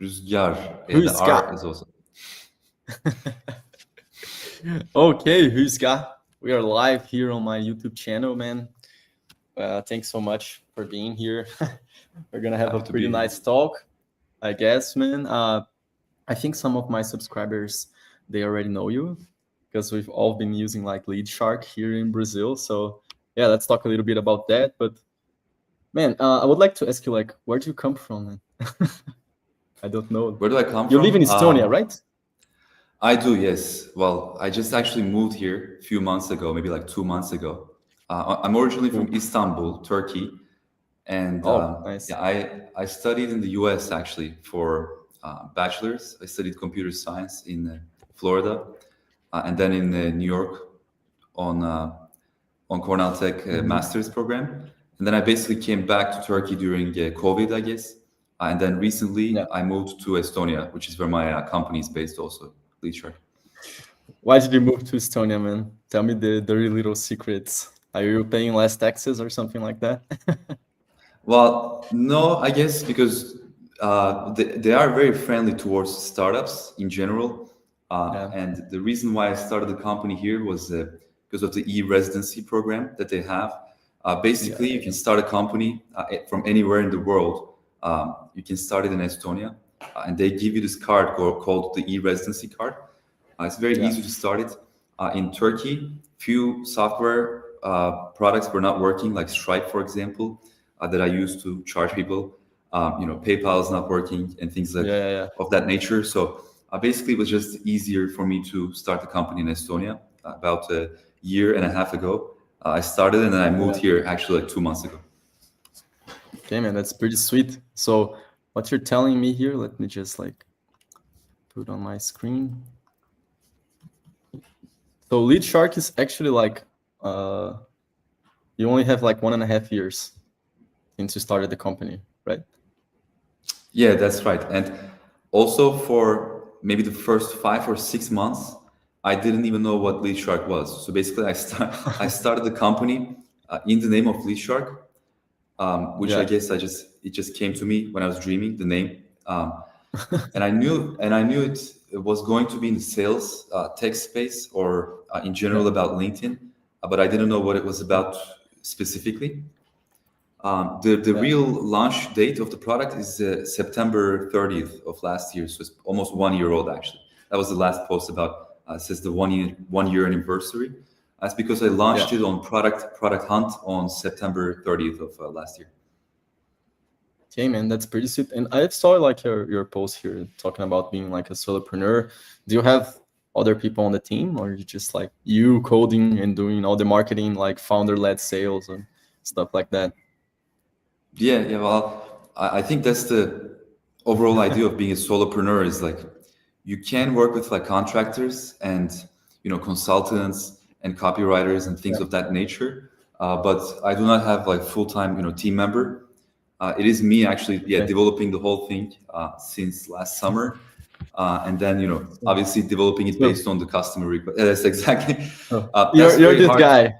Ruzgar. The Ruzgar. R is also. Okay, Ruzgar. We are live here on my YouTube channel, man. Thanks so much for being here. We're gonna have Happy a to pretty be here. nice talk, I guess, man. I think some of my subscribers, they already know you because we've all been using like Lead Shark here in Brazil. So yeah, let's talk a little bit about that. But man, I would like to ask you, like, where do you come from, man? I don't know. Where do I come You from? live in Estonia, right? I do, yes. Well, I just actually moved here a few months ago, maybe like 2 months ago. I'm originally from Istanbul, Turkey, and Oh, nice. yeah, I studied in the U.S. actually for bachelor's. I studied computer science in Florida, and then in New York on Cornell Tech master's program. And then I basically came back to Turkey during COVID, I guess. And then recently Yeah. I moved to Estonia, which is where my company is based also, Lead Shark. Why did you move to Estonia, man? Tell me the dirty little secrets. Are you paying less taxes or something like that? Well, no, I guess because they are very friendly towards startups in general. Yeah. And the reason why I started the company here was because of the e-residency program that they have. Basically, you can start a company from anywhere in the world. You can start it in Estonia, and they give you this card called the e-residency card. It's very easy to start it. In Turkey, few software products were not working, like Stripe, for example, that I used to charge people. PayPal is not working and things like of that nature. So basically, it was just easier for me to start the company in Estonia about a year and a half ago. I started and then I moved here actually like 2 months ago. Okay, man, that's pretty sweet. So what you're telling me here, let me just like put on my screen. So Lead Shark is actually like, you only have like 1.5 years since you started the company, right? Yeah, that's right. And also for maybe the first 5 or 6 months, I didn't even know what Lead Shark was. So basically I started the company in the name of Lead Shark. Which I guess it just came to me when I was dreaming the name, and I knew it was going to be in the sales tech space or in general about LinkedIn, but I didn't know what it was about specifically. The real launch date of the product is September 30th of last year, so it's almost 1 year old actually. That was the last post about says the 1 year anniversary. That's because I launched it on Product Hunt on September 30th of last year. Okay, man, that's pretty sweet. And I saw like your post here talking about being like a solopreneur. Do you have other people on the team, or you just like you coding and doing all the marketing, like founder-led sales and stuff like that? Yeah. Well, I think that's the overall idea of being a solopreneur is like you can work with like contractors and consultants and copywriters and things of that nature, but I do not have like full-time team member. It is me actually developing the whole thing since last summer, and then obviously developing it based on the customer request. That's exactly. You're this guy.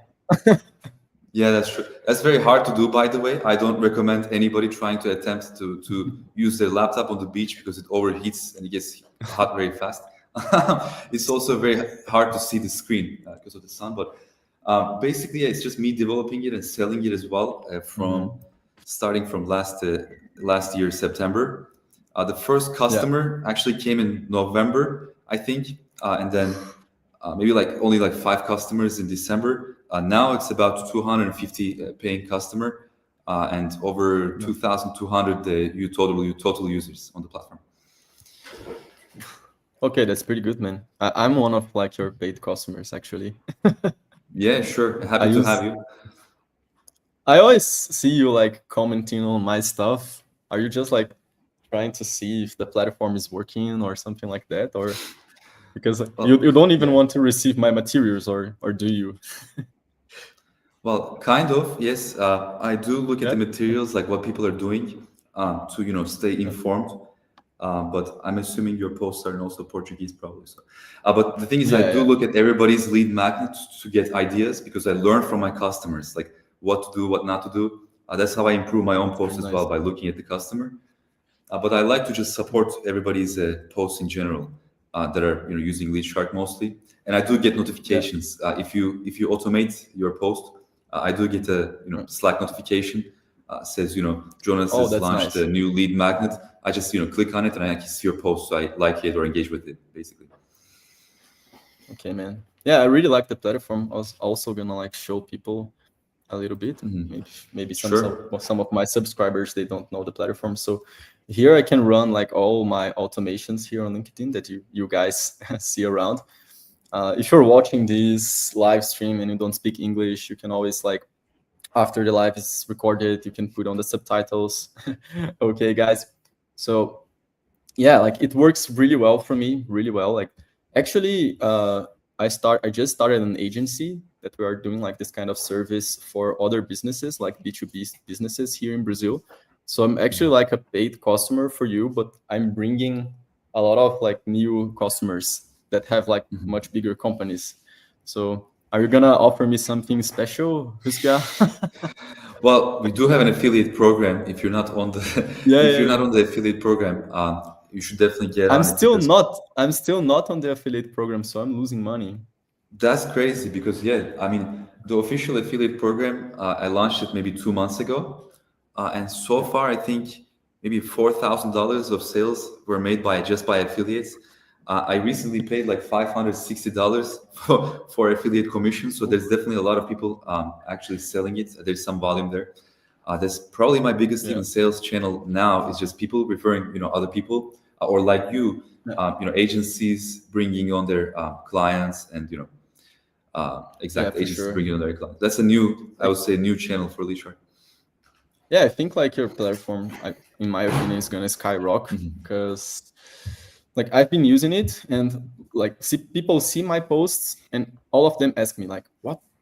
Yeah, that's true. That's very hard to do, by the way. I don't recommend anybody trying to attempt to use their laptop on the beach because it overheats and it gets hot very fast. It's also very hard to see the screen because of the sun. But basically, it's just me developing it and selling it as well starting from last year, September. The first customer actually came in November, I think, and then maybe only 5 customers in December. Now it's about 250 paying customer and over 2,200 total users on the platform. Okay, that's pretty good, man. I'm one of like your paid customers actually. Yeah, sure. Happy to have you. I always see you like commenting on my stuff. Are you just like trying to see if the platform is working or something like that, or because you don't even want to receive my materials, or do you? Well, kind of, yes. I do look at the materials, like what people are doing to stay informed. But I'm assuming your posts are also Portuguese, probably. So, but the thing is, I do look at everybody's lead magnet to get ideas because I learn from my customers, like what to do, what not to do. That's how I improve my own posts as well, by looking at the customer. but I like to just support everybody's posts in general that are using LeadShark mostly, and I do get notifications if you automate your post. I do get a Slack notification says Jonas has that's launched nice. a new lead magnet. I just click on it and I can see your post, so I like it or engage with it basically. Okay, man. Yeah, I really like the platform. I was also gonna like show people a little bit. Maybe some of my subscribers, they don't know the platform. So here I can run like all my automations here on LinkedIn that you guys see around. If you're watching this live stream and you don't speak English, you can always like, after the live is recorded, you can put on the subtitles. Okay, guys. So yeah, like it works really well for me, really well. Like actually, I just started an agency that we are doing like this kind of service for other businesses, like B2B businesses here in Brazil. So I'm actually like a paid customer for you, but I'm bringing a lot of like new customers that have like much bigger companies. So are you gonna offer me something special, Ruzgar? Well, we do have an affiliate program. If you're not on the not on the affiliate program, you should definitely get on it. I'm still not on the affiliate program, so I'm losing money. That's crazy because I mean the official affiliate program, I launched it maybe 2 months ago, and so far I think maybe $4,000 of sales were made by affiliates. I recently paid like $560 for affiliate commission, so there's definitely a lot of people actually selling it. There's some volume there. That's probably my biggest even sales channel now, is just people referring other people, or like you, agencies bringing on their clients, and agencies bringing on their clients. That's I would say, new channel for LeadShark. Yeah, I think like your platform, in my opinion, is gonna skyrocket because like I've been using it, and like people see my posts and all of them ask me like,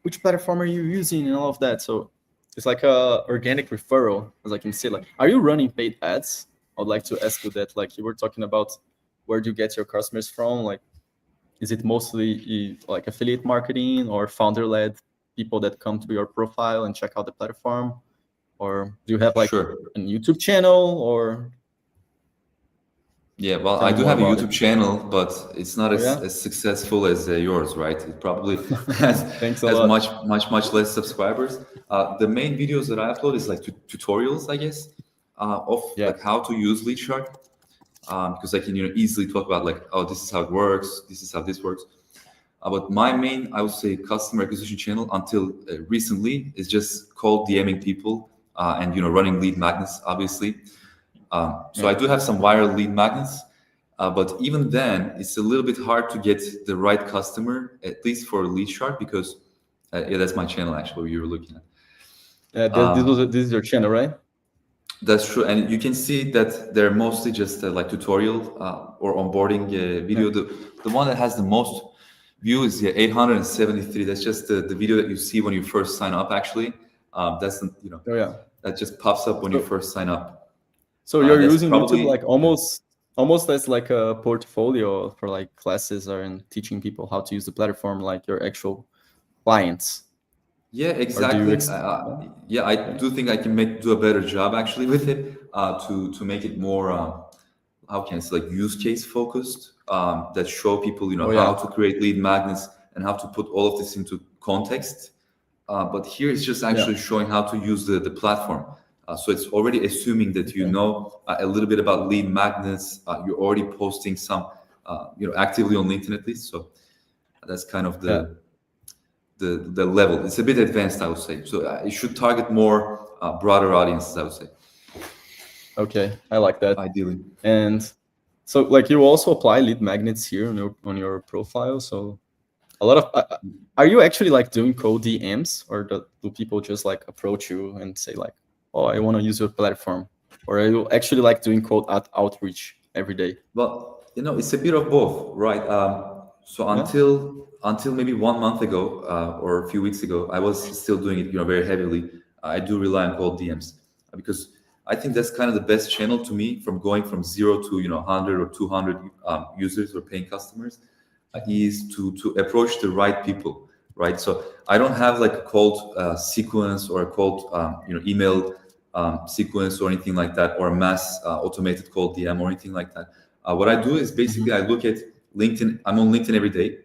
which platform are you using and all of that. So it's like a organic referral, as I can say. Like, are you running paid ads? I would like to ask you that. Like, you were talking about where do you get your customers from? Like, is it mostly like affiliate marketing or founder-led people that come to your profile and check out the platform? Or do you have like a YouTube channel? Or yeah, well, I do have a YouTube channel, but it's not as successful as yours, right? It probably has much less subscribers. The main videos that I upload is like tutorials, I guess, of like how to use LeadShark, because I can easily talk about like, oh, this is how it works, this is how this works. But my main, I would say, customer acquisition channel until recently is just cold DMing people and running lead magnets, obviously. So I do have some viral lead magnets, but even then, it's a little bit hard to get the right customer, at least for LeadShark, because that's my channel actually you were looking at. This is your channel, right? That's true, and you can see that they're mostly just like tutorial or onboarding video. The one that has the most view is 873. That's just the video that you see when you first sign up. Actually, that's that just pops up when you first sign up. So you're using YouTube like almost as like a portfolio for like classes or in teaching people how to use the platform, like your actual clients. Yeah, exactly. I do think I can do a better job actually with it to make it more how can I say, like use case focused, that show people how to create lead magnets and how to put all of this into context. But here it's just actually showing how to use the platform. So it's already assuming that you know a little bit about lead magnets. You're already posting some, actively on LinkedIn at least. So that's kind of the level. It's a bit advanced, I would say. So it should target more broader audiences, I would say. Okay, I like that. Ideally. And so, like, you also apply lead magnets here on your profile. So a lot of are you actually like doing cold DMs, or do people just like approach you and say like, oh, I want to use your platform? Or are you actually like doing cold outreach every day? Well, it's a bit of both, right? So until maybe 1 month ago or a few weeks ago, I was still doing it, very heavily. I do rely on cold DMs because I think that's kind of the best channel to me from going from 0 to 100 or 200 users or paying customers, is to approach the right people, right? So I don't have like a cold sequence or a cold email sequence or anything like that, or a mass automated cold DM or anything like that. What I do is basically I look at LinkedIn. I'm on LinkedIn every day,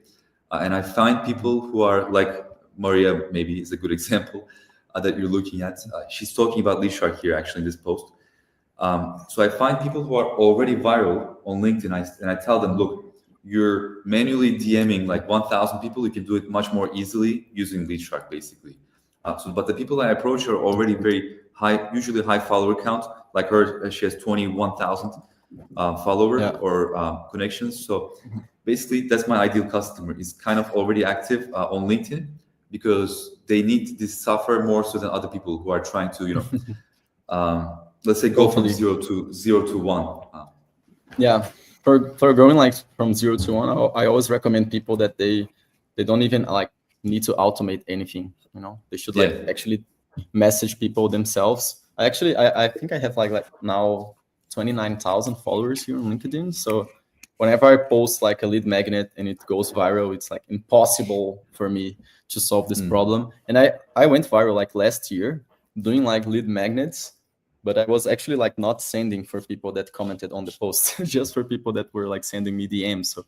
and I find people who are like Maria, maybe is a good example that you're looking at. She's talking about Lead Shark here actually in this post. So I find people who are already viral on LinkedIn, and I tell them, look, you're manually DMing like 1,000 people. You can do it much more easily using Lead Shark, basically. But the people I approach are already very high, usually high follower count. Like her, she has 21,000 followers or connections. So basically, that's my ideal customer. Is kind of already active on LinkedIn because they need this software more so than other people who are trying to, let's say, go from zero to one. Yeah, for growing like from 0 to 1, I always recommend people that they don't even like need to automate anything. They should like actually message people themselves. I think I have like now 29,000 followers here on LinkedIn. So whenever I post like a lead magnet and it goes viral, it's like impossible for me to solve this problem. And I went viral like last year doing like lead magnets, but I was actually like not sending for people that commented on the post, just for people that were like sending me DMs. So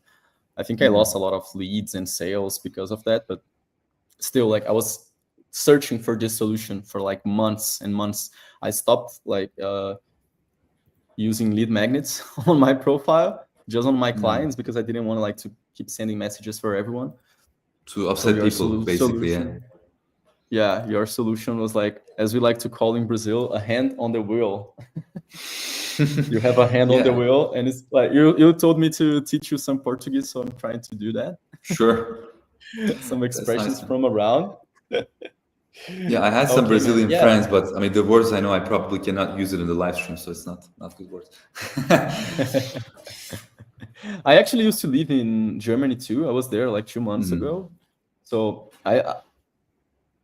I think I lost a lot of leads and sales because of that. But still, like I was searching for this solution for like months and months. I stopped like using lead magnets on my profile, just on my clients, because I didn't want to like to keep sending messages for everyone. To upset people, basically, yeah, your solution was like, as we like to call in Brazil, a hand on the wheel. You have a hand on the wheel, and it's like you told me to teach you some Portuguese, so I'm trying to do that. Sure. Some expressions from around. Yeah, I had some Brazilian friends, but I mean the words I know I probably cannot use it in the live stream, so it's not good words. I actually used to live in Germany too. I was there like 2 months ago. So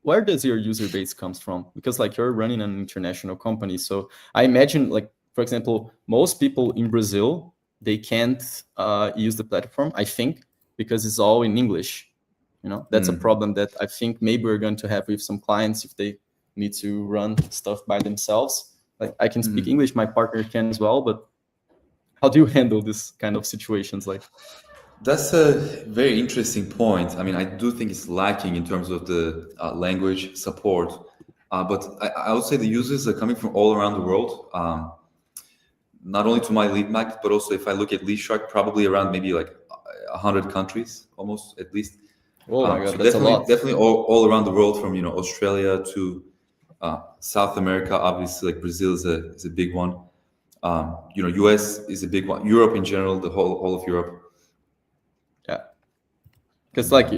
where does your user base comes from? Because like you're running an international company, so I imagine like, for example, most people in Brazil, they can't use the platform, I think, because it's all in English. That's a problem that I think maybe we're going to have with some clients if they need to run stuff by themselves. Like I can speak English, my partner can as well, but how do you handle this kind of situations? Like, that's a very interesting point. I mean, I do think it's lacking in terms of the language support, but I would say the users are coming from all around the world. Not only to my lead magnet, but also if I look at Lead Shark, probably around maybe like 100 countries, almost at least. Oh my God, so that's a lot. Definitely all around the world, from Australia to South America. Obviously, like Brazil is a big one. US is a big one. Europe in general, the whole of Europe. Yeah, because like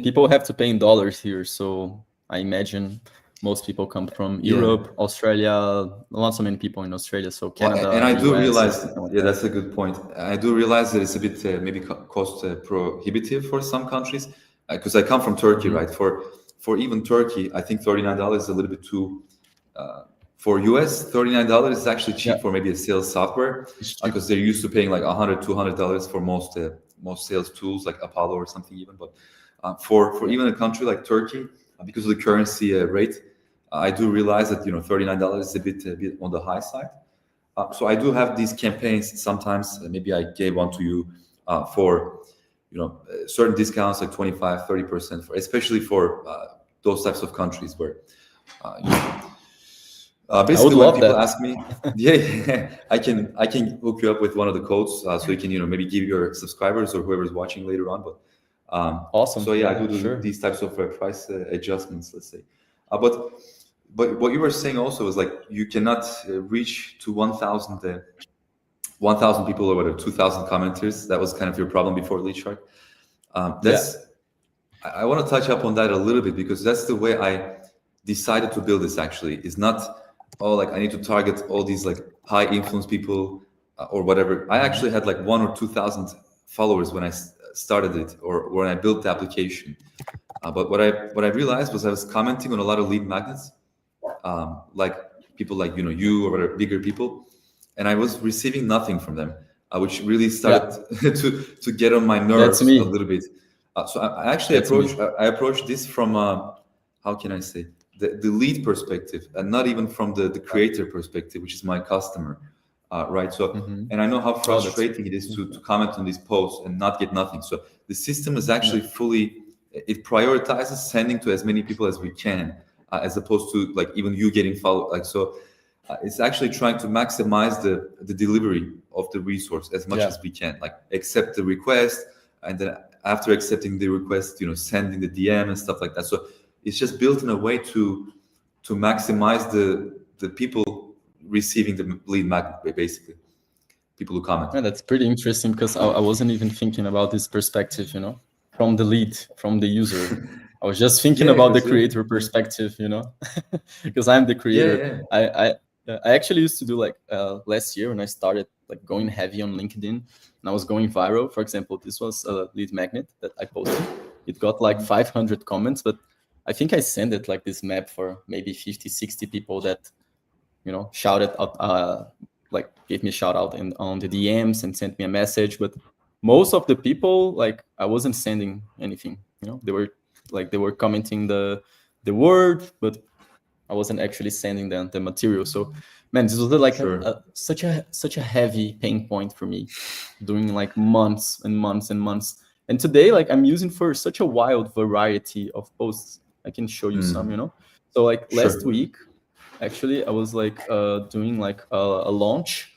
people have to pay in dollars here, so I imagine most people come from Europe, Australia. Not so many people in Australia, so Canada. And I do US, realize, that's a good point. I do realize that it's a bit maybe cost prohibitive for some countries, because I come from Turkey, right? For even Turkey, I think $39 is a little bit too. For US, $39 is actually cheap for maybe a sales software, because they're used to paying like $100, $200 for most sales tools like Apollo or something even. But for even a country like Turkey, because of the currency rate, I do realize that $39 is a bit on the high side. So I do have these campaigns sometimes. Maybe I gave one to you for certain discounts like 25-30% especially for those types of countries where basically when people ask me, I can hook you up with one of the codes so you can maybe give your subscribers or whoever's watching later on. But awesome. So I do these types of price adjustments, let's say. But what you were saying also is like you cannot reach to 1,000 people or whatever, 2,000 commenters. That was kind of your problem before Lead Shark. I want to touch up on that a little bit, because that's the way I decided to build this. Actually, is not like I need to target all these like high influence people or whatever. I actually had like 1,000 or 2,000 followers when I started it or when I built the application. But what I realized was I was commenting on a lot of lead magnets, like people like you or whatever, bigger people, and I was receiving nothing from them, which really started to get on my nerves a little bit. So I actually approached this from how can I say? the lead perspective, and not even from the creator perspective, which is my customer, right? So, and I know how frustrating it is to comment on these posts and not get nothing. So the system is actually it prioritizes sending to as many people as we can, as opposed to like even you getting followed. Like, so it's actually trying to maximize the delivery of the resource as much as we can, like accept the request, and then after accepting the request, sending the DM and stuff like that. So it's just built in a way to maximize the people receiving the lead magnet, basically people who comment. Yeah, that's pretty interesting, because I wasn't even thinking about this perspective, from the lead, from the user. I was just thinking about the creator perspective, because I'm the creator. I actually used to do like last year when I started like going heavy on LinkedIn and I was going viral. For example, this was a lead magnet that I posted. It got like 500 comments, but I think I sent it like this map for maybe 50, 60 people that, shouted out, like gave me a shout out on the DMs and sent me a message. But most of the people, like I wasn't sending anything, they were commenting the word, but I wasn't actually sending them the material. So, man, this was like such a heavy pain point for me, doing like months and months and months. And today, like I'm using for such a wild variety of posts. I can show you some, So like last week, actually, I was like doing like a launch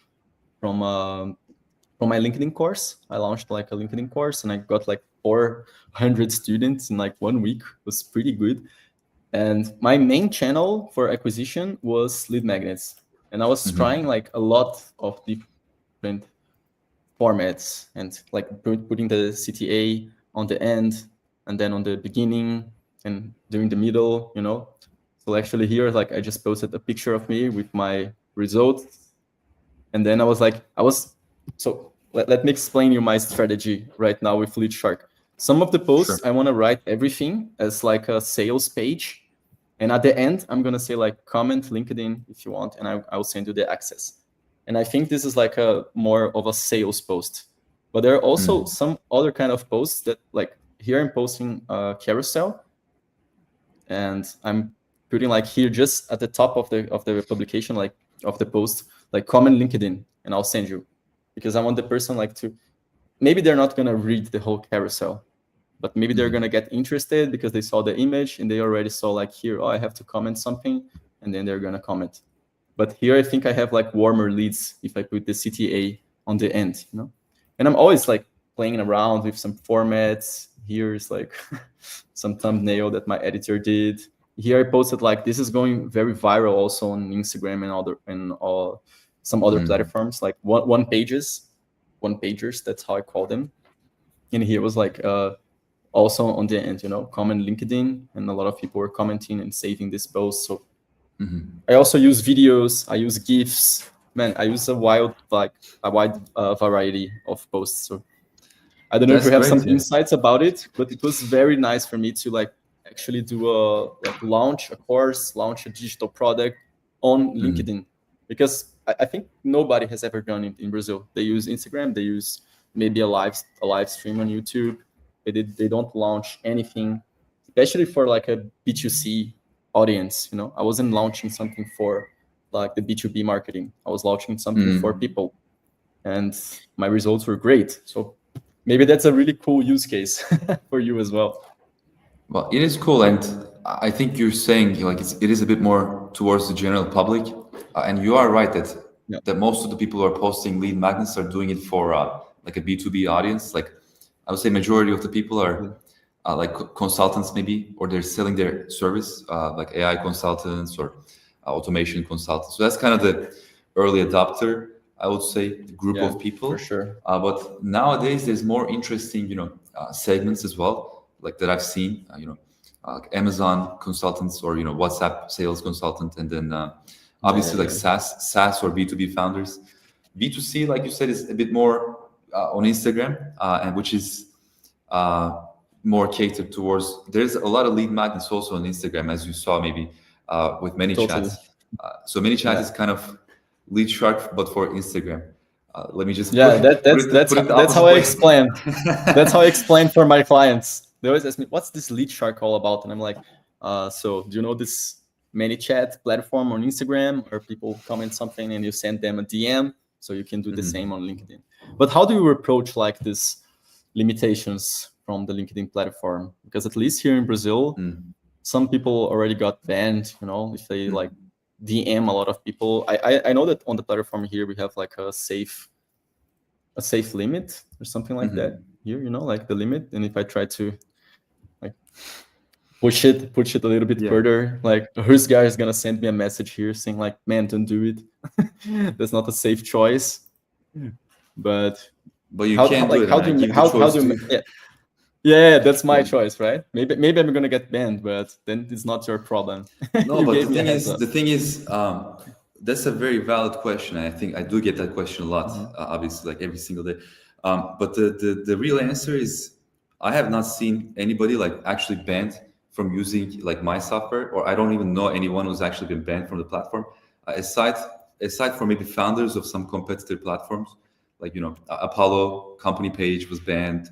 from my LinkedIn course. I launched like a LinkedIn course and I got like 400 students in like 1 week. It was pretty good. And my main channel for acquisition was lead magnets. And I was trying like a lot of different formats and like putting the CTA on the end and then on the beginning and during the middle, So actually here, like I just posted a picture of me with my results. And then so let me explain you my strategy right now with Lead Shark. Some of the posts, I want to write everything as like a sales page. And at the end, I'm going to say like comment LinkedIn if you want, and I'll send you the access. And I think this is like a more of a sales post. But there are also some other kind of posts that like here I'm posting a carousel. And I'm putting like here just at the top of the publication, like of the post, like comment LinkedIn and I'll send you. Because I want the person like to, maybe they're not going to read the whole carousel, but maybe they're going to get interested because they saw the image and they already saw like here, I have to comment something, and then they're going to comment. But here I think I have like warmer leads if I put the CTA on the end, And I'm always like playing around with some formats. Here's like some thumbnail that my editor did. Here I posted like, this is going very viral also on Instagram and some other platforms, like one pagers, that's how I call them. And here was like also on the end, comment LinkedIn, and a lot of people were commenting and saving this post. So I also use videos, I use GIFs, man, I use a wide variety of posts. So I don't know if you have some insights about it, but it was very nice for me to like actually do launch a course, launch a digital product on LinkedIn, because I think nobody has ever done it in Brazil. They use Instagram, they use maybe a live stream on YouTube. They don't launch anything, especially for like a B2C audience. I wasn't launching something for like the B2B marketing. I was launching something for people, and my results were great. So maybe that's a really cool use case for you as well. Well, it is cool, and I think you're saying like it is a bit more towards the general public, and you are right that most of the people who are posting lead magnets are doing it for like a B2B audience. Like I would say majority of the people are like consultants maybe, or they're selling their service, like AI consultants or automation consultants. So that's kind of the early adopter, I would say, the group of people. For sure. But nowadays there's more interesting, segments as well, like that I've seen, like Amazon consultants or, WhatsApp sales consultant, and then obviously like SaaS or B2B founders. B2C, like you said, is a bit more on Instagram, and which is more catered towards. There's a lot of lead magnets also on Instagram, as you saw maybe with ManyChat. So ManyChat is kind of Lead Shark, but for Instagram. Let me just that's how I explain. That's how I explain for my clients. They always ask me, "What's this Lead Shark all about?" And I'm like, "So do you know this many chat platform on Instagram, or people comment something and you send them a DM. So you can do the same on LinkedIn. But how do you approach like these limitations from the LinkedIn platform? Because at least here in Brazil, some people already got banned, you know, if they like DM a lot of people. I know that on the platform here we have like a safe limit or something like that here, you know, like the limit. And if I try to like push it a little bit further, like Ruzgar is gonna send me a message here saying like, man, don't do it. That's not a safe choice. But you can't do it. How do you yeah, that's my choice, right? Maybe I'm gonna get banned, but then it's not your problem. No, but the thing is, that's a very valid question. I think I do get that question a lot, obviously, like every single day. But the real answer is, I have not seen anybody like actually banned from using like my software, or I don't even know anyone who's actually been banned from the platform, aside from maybe founders of some competitor platforms, like, you know, Apollo company page was banned,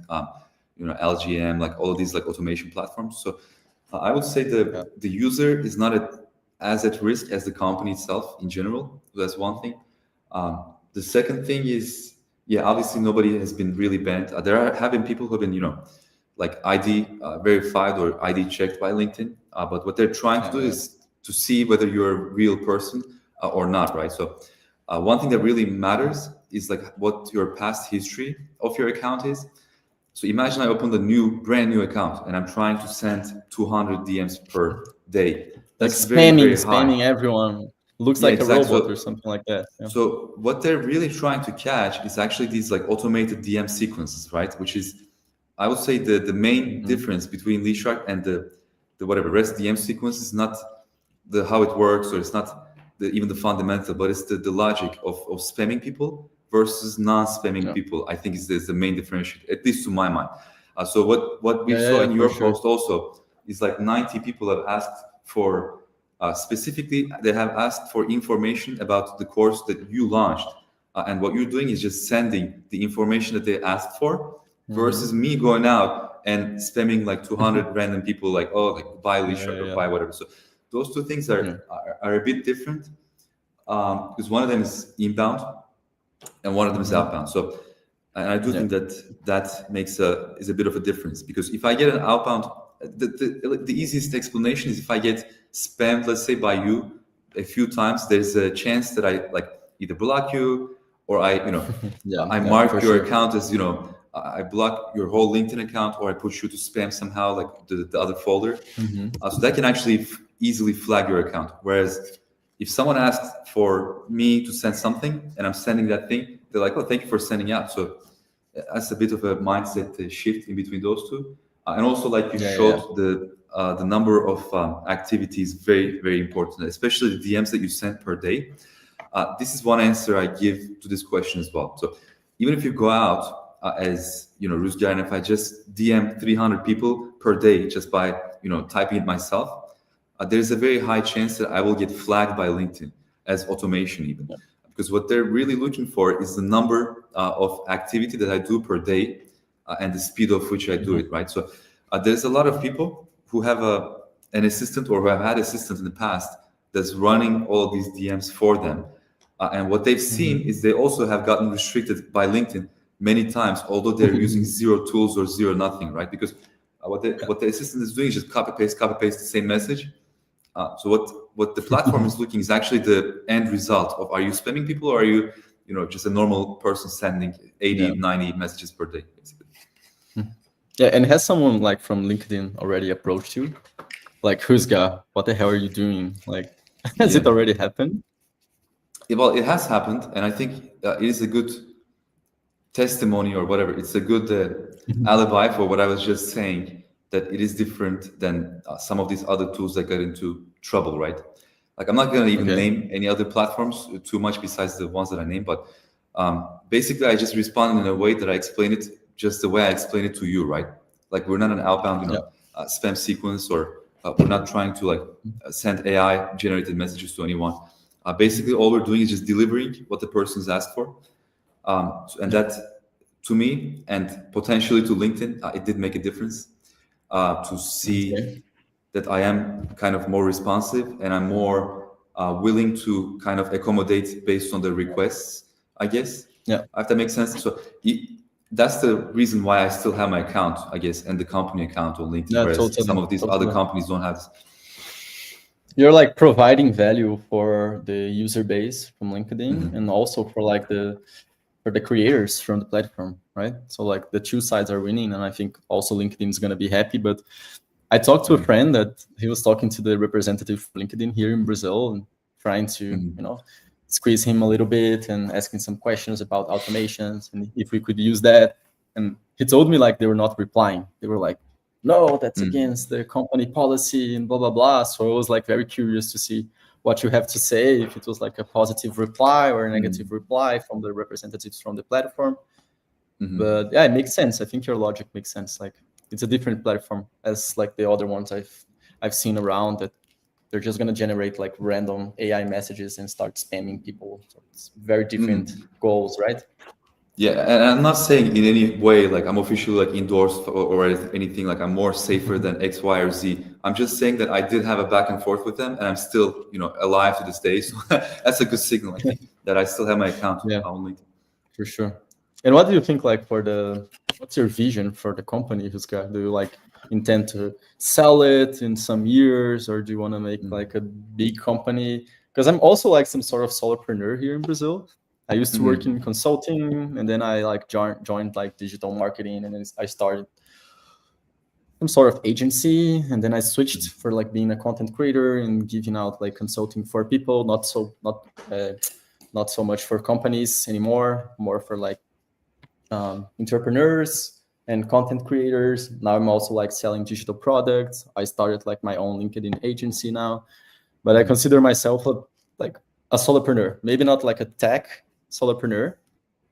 you know, LGM, like all of these like automation platforms. So I would say the user is not as at risk as the company itself in general. That's one thing. The second thing is, obviously nobody has been really banned. There have been people who have been, you know, like ID verified or ID checked by LinkedIn. But what they're trying to do is to see whether you're a real person or not, right? So one thing that really matters is like what your past history of your account is. So imagine I opened a brand new account and I'm trying to send 200 DMs per day. That's like spamming, very spamming everyone. Looks like exactly. a robot or something like that. Yeah. So what they're really trying to catch is actually these like automated DM sequences, right? Which is, I would say, the main difference between LeadShark and the whatever REST DM sequence is not the how it works, or it's not even the fundamental, but it's the logic of spamming people versus non-spamming people. I think is the main differentiator, at least to my mind. So what we saw in your post also is like 90 people have asked for, specifically, they have asked for information about the course that you launched. And what you're doing is just sending the information that they asked for, versus me going out and spamming like 200 random people, like, oh, like buy LeadShark or buy whatever. So those two things are a bit different, because one of them is inbound and one of them is outbound. So, and I do think that makes is a bit of a difference, because if I get an outbound, the easiest explanation is if I get spammed, let's say by you a few times, there's a chance that I like either block you, or I, you know, I mark your account as, you know, I block your whole LinkedIn account, or I push you to spam somehow, like the other folder. So that can actually easily flag your account. Whereas if someone asks for me to send something and I'm sending that thing, they're like, oh, thank you for sending out. So that's a bit of a mindset shift in between those two. And also, like you showed, the number of activities, very, very important, especially the DMs that you send per day. This is one answer I give to this question as well. So even if you go out as, you know, Ruzgar, and if I just DM 300 people per day just by, you know, typing it myself, there's a very high chance that I will get flagged by LinkedIn as automation even. Because what they're really looking for is the number of activity that I do per day and the speed of which I do it, right? So there's a lot of people who have an assistant, or who have had assistants in the past, that's running all of these DMs for them. And what they've seen is they also have gotten restricted by LinkedIn many times, although they're using zero tools or zero nothing, right? Because what the assistant is doing is just copy paste the same message. So what the platform is looking is actually the end result of, are you spamming people, or are you, you know, just a normal person sending 80, 90 messages per day, basically. Yeah, and has someone like from LinkedIn already approached you? Like, Ruzgar, what the hell are you doing? Like, has it already happened? Well, it has happened, and I think it is a good testimony, or whatever. It's a good alibi for what I was just saying, that it is different than some of these other tools that got into trouble, right? Like, I'm not going to even name any other platforms too much besides the ones that I named, but basically I just responded in a way that I explain it just the way I explain it to you, right? Like, we're not an outbound, you know, spam sequence, or we're not trying to like send AI generated messages to anyone. Basically, all we're doing is just delivering what the person's asked for. And that, to me, and potentially to LinkedIn, it did make a difference to see that I am kind of more responsive and I'm more willing to kind of accommodate based on the requests, I guess. Yeah. If that makes sense. So that's the reason why I still have my account, I guess, and the company account on LinkedIn, Yeah, whereas totally, some of these totally. other companies don't have this. You're like providing value for the user base from LinkedIn and also for like the creators from the platform, right? So like the two sides are winning, and I think also LinkedIn is gonna be happy. But I talked to a friend that he was talking to the representative of LinkedIn here in Brazil and trying to, squeeze him a little bit and asking some questions about automations and if we could use that. And he told me like they were not replying. They were like, no, that's against the company policy and blah, blah, blah. So I was like very curious to see what you have to say, if it was like a positive reply or a negative reply from the representatives from the platform. But yeah, it makes sense. I think your logic makes sense. Like it's a different platform as like the other ones I've seen around, that they're just going to generate like random AI messages and start spamming people. So it's very different goals, right? Yeah, and I'm not saying in any way like I'm officially like endorsed or anything like I'm more safer than X, Y, or Z. I'm just saying that I did have a back and forth with them, and I'm still, alive to this day. So that's a good signal, I think, that I still have my account on LinkedIn. For sure. And what do you think like what's your vision for the company, Ruzgar? Do you like intend to sell it in some years, or do you want to make like a big company? Because I'm also like some sort of solopreneur here in Brazil. I used to work in consulting, and then I like joined like digital marketing, and then I started some sort of agency, and then I switched for like being a content creator and giving out like consulting for people, not so much for companies anymore, more for like entrepreneurs and content creators. Now I'm also like selling digital products. I started like my own LinkedIn agency now, but I consider myself like a solopreneur, maybe not like a tech solopreneur,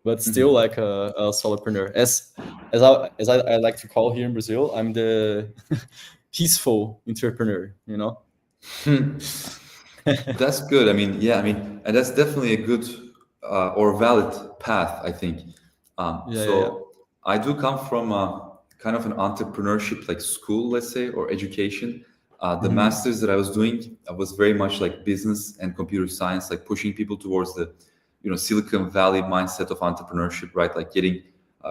but still like a solopreneur. As I like to call here in Brazil, I'm the peaceful entrepreneur, That's good. I mean, and that's definitely a good or valid path, I think. I do come from kind of an entrepreneurship like school, let's say, or education. The masters that I was doing was very much like business and computer science, like pushing people towards the Silicon Valley mindset of entrepreneurship, right? Like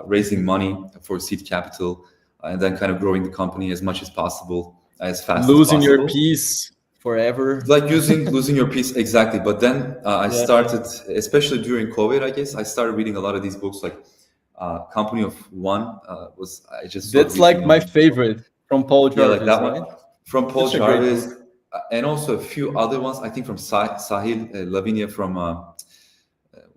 raising money for seed capital, and then kind of growing the company as much as possible, as fast as possible. Losing your peace forever. Like losing your peace, exactly. But then I started, especially during COVID, I guess, I started reading a lot of these books, like Company of One I just That's like my favorite from Paul Jarvis. Yeah, like that right? one from Paul Jarvis, and also a few other ones. I think from Sahil Lavinia from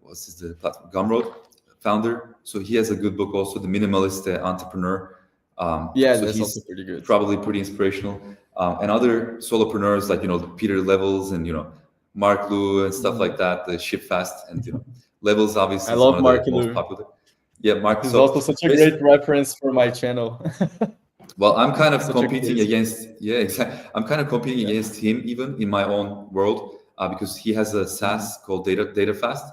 what's the platform, Gumroad founder. So he has a good book also, The Minimalist Entrepreneur. So that's also pretty good. Probably pretty inspirational. And other solopreneurs like Peter Levels and Mark Liu and stuff like that. The Ship Fast and Levels obviously I love one of Mark the most Liu. popular. Yeah, Mark. He's also such a great reference for my channel. Well, I'm kind of competing against. Yeah, exactly. I'm kind of competing against him even in my own world because he has a SaaS called Data Fast,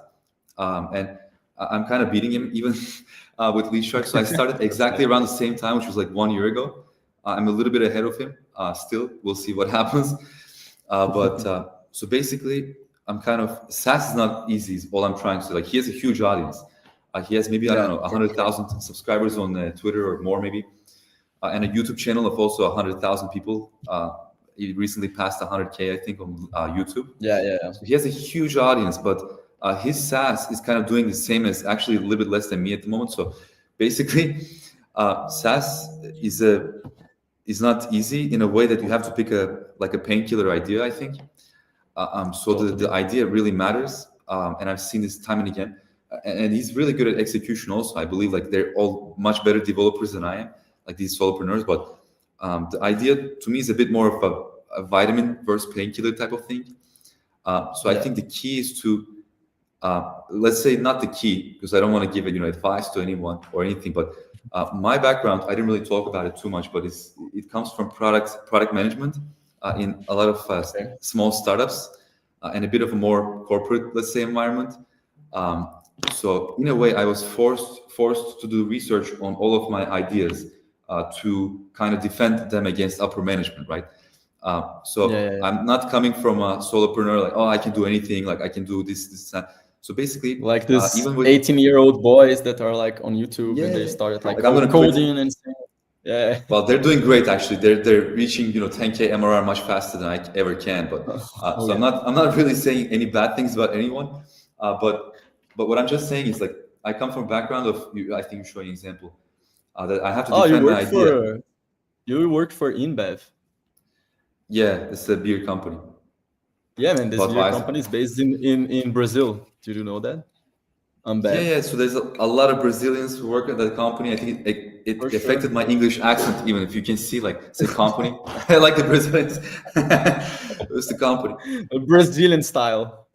and I'm kind of beating him even with Lead Shark. So I started exactly around the same time, which was like 1 year ago. I'm a little bit ahead of him. Still, we'll see what happens. So basically, I'm kind of SaaS is not easy. Is all I'm trying to say. Like he has a huge audience. He has maybe I don't know 100,000 subscribers on Twitter or more maybe, and a YouTube channel of also 100,000 people. He recently passed 100K I think on YouTube. Yeah. So he has a huge audience, but his SaaS is kind of doing the same as actually a little bit less than me at the moment. So basically, SaaS is not easy in a way that you have to pick a painkiller idea, I think. So the idea really matters, and I've seen this time and again. And he's really good at execution also. I believe like they're all much better developers than I am, like these solopreneurs. But the idea to me is a bit more of a vitamin versus painkiller type of thing. So I think the key is to, let's say not the key, because I don't want to give advice to anyone or anything. But my background, I didn't really talk about it too much, but it comes from product management in a lot of small startups and a bit of a more corporate, let's say, environment. So in a way, I was forced to do research on all of my ideas to kind of defend them against upper management, right? So Yeah. I'm not coming from a solopreneur like, oh, I can do anything, like I can do this, that. So basically, Like this even with 18-year-old boys that are like on YouTube and they yeah, started like I'm gonna quit. coding and saying, yeah. Well, they're doing great actually. They're reaching 10K MRR much faster than I ever can. But Oh, so yeah. I'm not really saying any bad things about anyone. But what I'm just saying is like I come from a background of I think you're showing an example that I have to Oh, defend my idea. you worked for InBev. Yeah, it's a beer company. Yeah, man, this beer Budweiser. company is based in Brazil. Did you know that? Yeah. So there's a lot of Brazilians who work at that company. I think it For affected sure. my English accent, even if you can see, like, say company. I like the Brazilians. It's the company. A Brazilian style.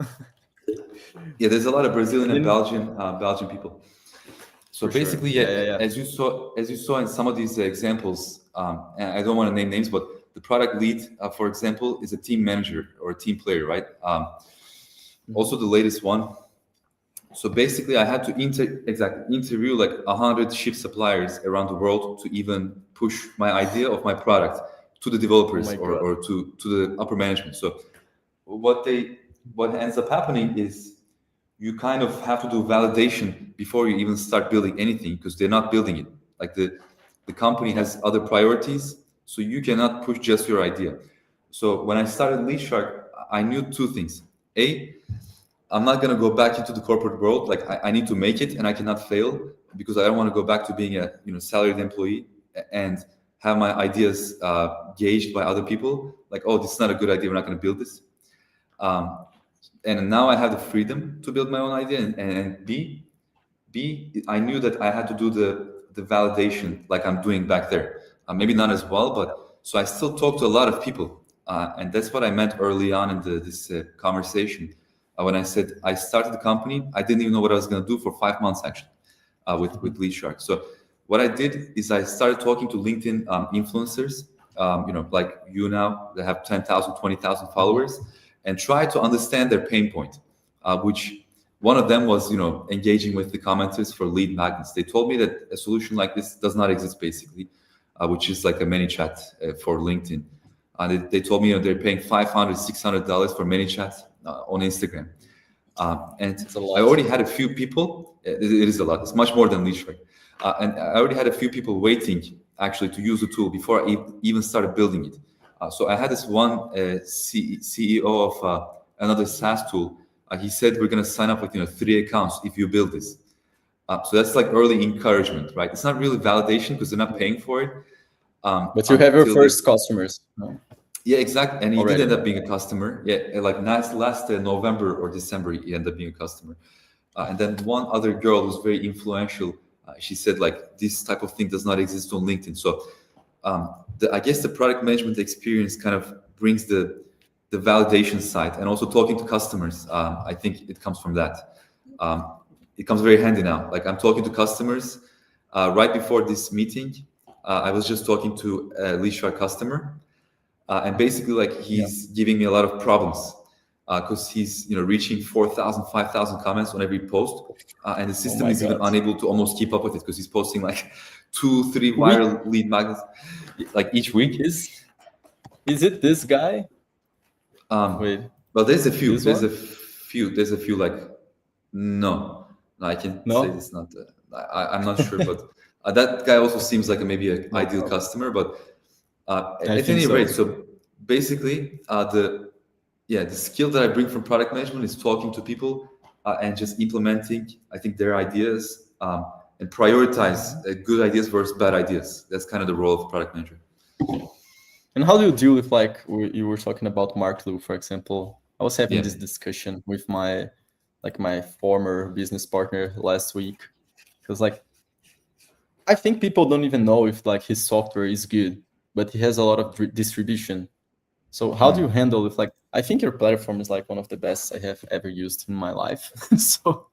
Yeah, there's a lot of Brazilian and And Belgian people. So for sure. basically, Yeah. as you saw in some of these examples, and I don't want to name names, but the product lead, for example, is a team manager or a team player, right? Also, the latest one. So basically, I had to interview like 100 chip suppliers around the world to even push my idea of my product to the Oh developers my or, God. or to the upper management. So what ends up happening is you kind of have to do validation before you even start building anything because they're not building it. Like the company has other priorities, so you cannot push just your idea. So when I started Lead Shark, I knew two things. A, I'm not going to go back into the corporate world. Like I need to make it and I cannot fail because I don't want to go back to being a salaried employee and have my ideas gauged by other people. Like, oh, this is not a good idea. We're not going to build this. And now I have the freedom to build my own idea. And B, I knew that I had to do the validation like I'm doing back there. Maybe not as well, but so I still talk to a lot of people. And that's what I meant early on in this conversation. When I said I started the company, I didn't even know what I was going to do for 5 months actually with Lead Shark. So what I did is I started talking to LinkedIn influencers, like you now that have 10,000, 20,000 followers, and try to understand their pain point, which one of them was, engaging with the commenters for lead magnets. They told me that a solution like this does not exist basically, which is like a ManyChat for LinkedIn. They told me they're paying $500, $600 for ManyChat on Instagram. And It's a lot. I already had a few people, it is a lot, it's much more than Lead Shark. And I already had a few people waiting actually to use the tool before I even started building it. So I had this one CEO of another SaaS tool. He said, we're going to sign up with 3 accounts if you build this. So that's like early encouragement, right? It's not really validation because they're not paying for it. But you have your first customers. No? Yeah, exactly. And he Already. did end up being a customer. Yeah, like last November or December, he ended up being a customer. And then one other girl who's very influential, she said like this type of thing does not exist on LinkedIn. So I guess the product management experience kind of brings the validation side and also talking to customers. I think it comes from that. It comes very handy now. Like I'm talking to customers. Right before this meeting, I was just talking to a Lead Shark customer. And basically like he's giving me a lot of problems because he's reaching 4,000, 5,000 comments on every post. And the system is even unable to almost keep up with it because he's posting like 2-3 viral lead magnets like each week. Is it this guy? Wait. Well, there's a few. This There's a few like no, I can say this not. I'm not sure, but that guy also seems like maybe an ideal customer. But at any rate, so basically, the skill that I bring from product management is talking to people and just implementing, I think, their ideas and prioritize good ideas versus bad ideas. That's kind of the role of product manager. And how do you deal with like you were talking about Mark Lu, for example? I was having this discussion with my former business partner last week because like I think people don't even know if like his software is good, but he has a lot of distribution. So how do you handle if like I think your platform is like one of the best I have ever used in my life. So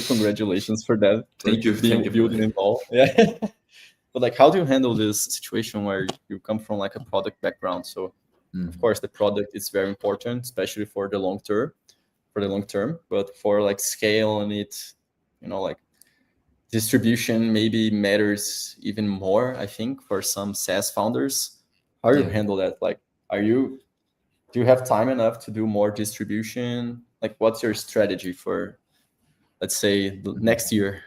congratulations for that. Thank you. Building it all. Yeah. But like, how do you handle this situation where you come from like a product background? So of course the product is very important, especially for the long term. But for like scale and it, like distribution maybe matters even more, I think, for some SaaS founders. How do you handle that? Like, do you have time enough to do more distribution? Like, what's your strategy for, let's say, the next year?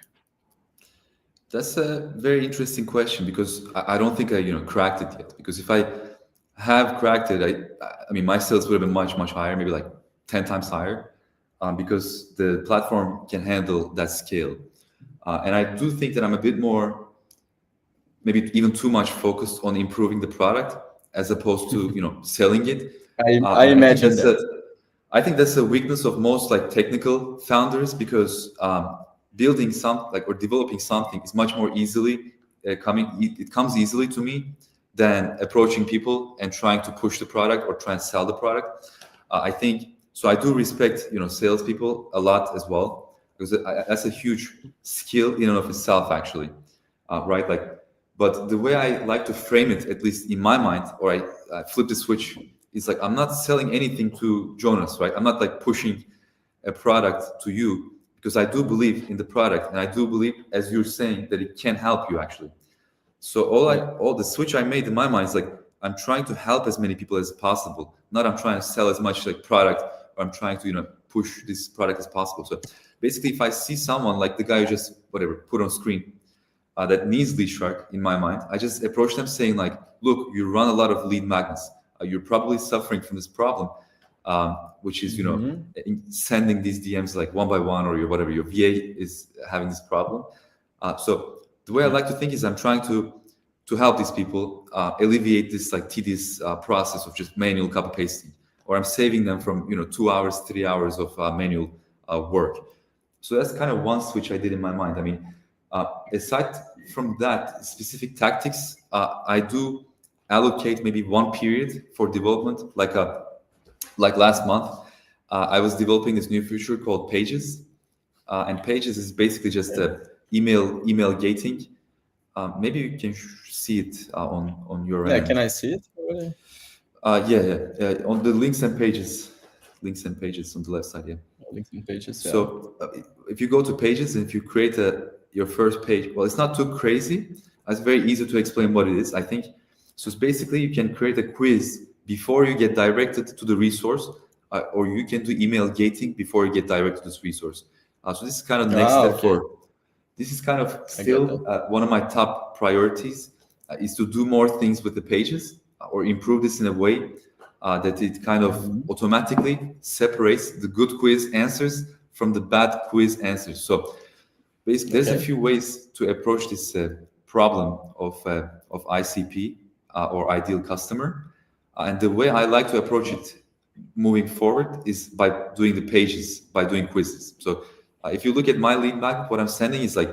That's a very interesting question because I don't think I cracked it yet. Because if I have cracked it, I mean my sales would have been much higher, maybe like 10 times higher, because the platform can handle that scale. And I do think that I'm a bit more, maybe even too much focused on improving the product as opposed to selling it. I imagine that. I think that's a weakness of most like technical founders because building something or developing something is much more easily it comes easily to me than approaching people and trying to push the product or try and sell the product. I think so. I do respect salespeople a lot as well because that's a huge skill in and of itself, actually, right? Like, but the way I like to frame it, at least in my mind, or I flip the switch, is like I'm not selling anything to Jonas, right? I'm not like pushing a product to you because I do believe in the product and I do believe, as you're saying, that it can help you actually. So all the switch I made in my mind is like I'm trying to help as many people as possible. Not I'm trying to sell as much like product or I'm trying to push this product as possible. So basically, if I see someone like the guy who just put on screen that needs lead shark, in my mind, I just approach them saying like, look, you run a lot of lead magnets. You're probably suffering from this problem, which is sending these DMs like one by one, or your VA is having this problem. So the way I like to think is I'm trying to help these people alleviate this like tedious process of just manual copy pasting, or I'm saving them from 2 hours, 3 hours of manual work. So that's kind of one switch I did in my mind. I mean, aside from that specific tactics, I do allocate maybe one period for development, like last month. I was developing this new feature called Pages, and Pages is basically just email gating. Maybe you can see it on your end. Can I see it? Yeah. On the links and pages on the left side. Yeah. Links and pages. Yeah. So if you go to Pages and if you create your first page, well, it's not too crazy. It's very easy to explain what it is, I think. So it's basically you can create a quiz before you get directed to the resource, or you can do email gating before you get directed to this resource. So this is kind of the next step for. This is kind of still one of my top priorities is to do more things with the pages or improve this in a way that it kind of automatically separates the good quiz answers from the bad quiz answers. So basically, there's a few ways to approach this problem of ICP or ideal customer. And the way I like to approach it moving forward is by doing the pages, by doing quizzes. So if you look at my lead magnet, what I'm sending is like,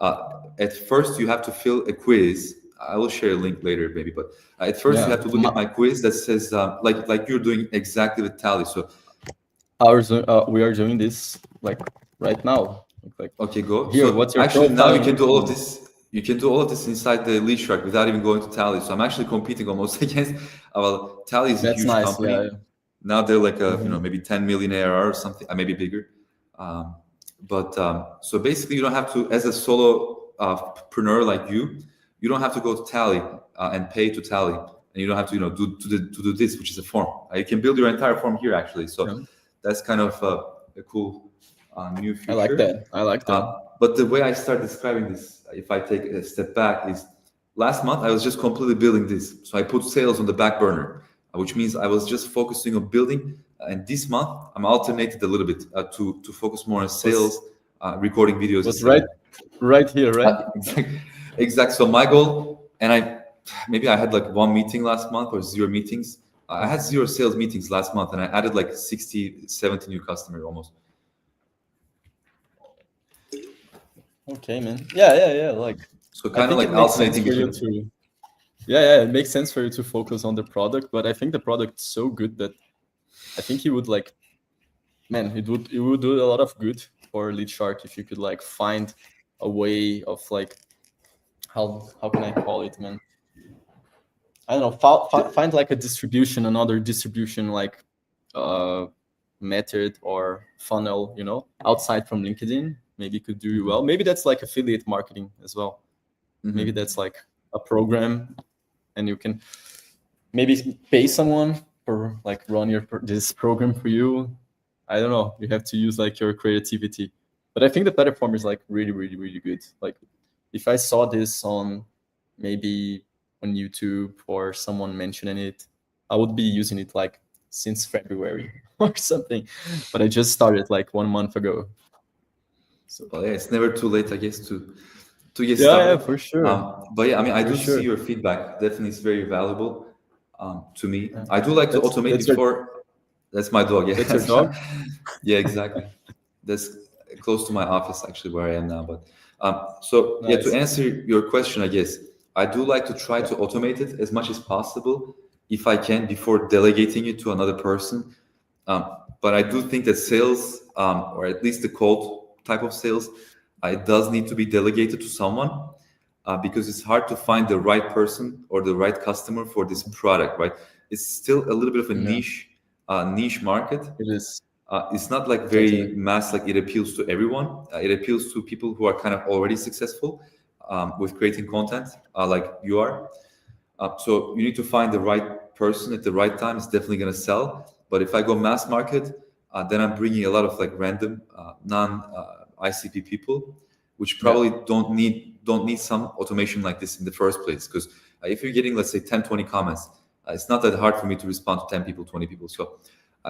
at first you have to fill a quiz. I will share a link later maybe, but at first you have to look at my quiz that says, like you're doing exactly with Tally. So we are doing this like right now. Like, okay, go. Here, so what's your actually profile? Now you can do all of this. You can do all of this inside the lead shark without even going to Tally. So I'm actually competing almost against. Well, Tally is a huge company. Yeah. Now they're like maybe 10 million ARR or something, maybe bigger. So basically, you don't have to, as a solopreneur like you don't have to go to Tally and pay to Tally, and you don't have to do this, which is a form. You can build your entire form here actually. So that's kind of a cool new feature. I like that. But the way I start describing this, if I take a step back, is last month I was just completely building this. So I put sales on the back burner, which means I was just focusing on building. And this month I'm alternated a little bit to focus more on sales, recording videos. Was right here, right? Exactly. So my goal, and I had like one meeting last month or 0 meetings. I had 0 sales meetings last month, and I added like 60, 70 new customers almost. Okay, man. Yeah. Like, so kind of like alternating between. It makes sense for you to focus on the product, but I think the product's so good that I think it would it would do a lot of good for Lead Shark if you could like find a way of like how can I call it, man? I don't know. Find like another distribution like method or funnel, outside from LinkedIn. Maybe could do well. Maybe that's like affiliate marketing as well. Maybe that's like a program, and you can. maybe pay someone for like run this program for you. I don't know. You have to use like your creativity. But I think the platform is like really, really, really good. Like if I saw this on maybe on YouTube or someone mentioning it, I would be using it like since February or something. But I just started like 1 month ago. So Well, yeah, it's never too late, I guess, to get yeah, started. for sure. But yeah, I mean, I For do sure. see your feedback. Definitely, it's very valuable to me. Yeah. I do like to automate That's your before. That's my dog. Yeah, that's your dog? yeah, exactly. That's close to my office, actually, where I am now. But so yeah, to Nice. answer your question, I guess I do like to try Yeah. to automate it as much as possible if I can before delegating it to another person. But I do think that sales, or at least the cold type of sales, it does need to be delegated to someone because it's hard to find the right person or the right customer for this product, right? It's still a little bit of a Yeah, niche market. it is It's not like very totally. mass, like it appeals to everyone. It appeals to people who are kind of already successful with creating content, like you are. So you need to find the right person at the right time. It's definitely going to sell. But if I go mass market, then I'm bringing a lot of like random non ICP people, which Yeah. probably don't need some automation like this in the first place. Because if you're getting, let's say, 10, 20 comments, it's not that hard for me to respond to 10 people, 20 people. So,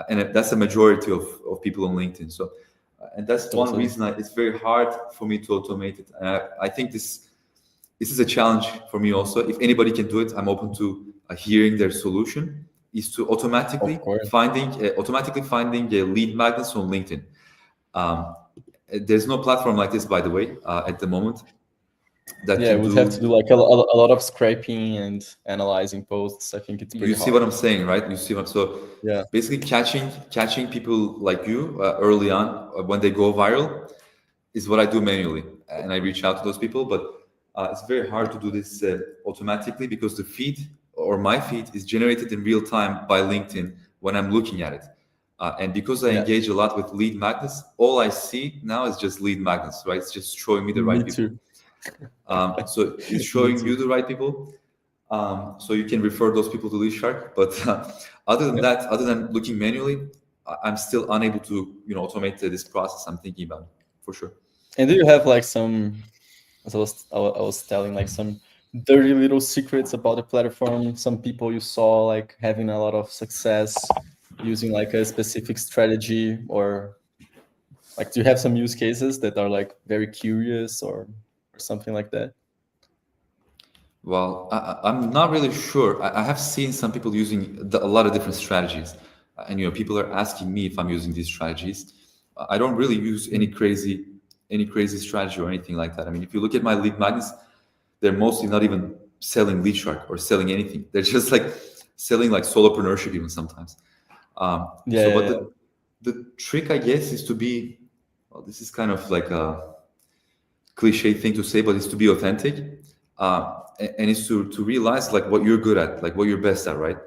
and that's a majority of people on LinkedIn. So, and that's one Totally. reason it's very hard for me to automate it. And I think this is a challenge for me also. If anybody can do it, I'm open to hearing their solution. Is to Of course. automatically finding lead magnets on LinkedIn. Um, there's no platform like this, by the way, at the moment that Yeah, can we'd have to do do. like a lot of scraping and analyzing posts. I think it's pretty You see what hard. I'm saying, right? You see what so Yeah. basically catching people like you early on when they go viral is what I do manually, and I reach out to those people. But it's very hard to do this automatically because the feed or my feed is generated in real time by LinkedIn when I'm looking at it. And because I Yeah. engage a lot with lead magnets, all I see now is just lead magnets, right? It's just showing me the right Me people. too. So it's Me showing you too. the right people. So you can refer those people to LeadShark. But other than Yeah. that, other than looking manually, I'm still unable to automate this process I'm thinking about for sure. And do you have like some, as I was telling, like some dirty little secrets about the platform? Some people you saw like having a lot of success using like a specific strategy, or like do you have some use cases that are like very curious or something like that? Well, I'm not really sure. I have seen some people using a lot of different strategies, and people are asking me if I'm using these strategies. I don't really use any crazy strategy or anything like that. I mean, if you look at my lead magnets, they're mostly not even selling LeadShark or selling anything. They're just like selling like solopreneurship even sometimes. Yeah, So, yeah, but yeah. the trick, I guess, is to be. Well, this is kind of like a cliche thing to say, but it's to be authentic, and it's to realize like what you're good at, like what you're best at, right?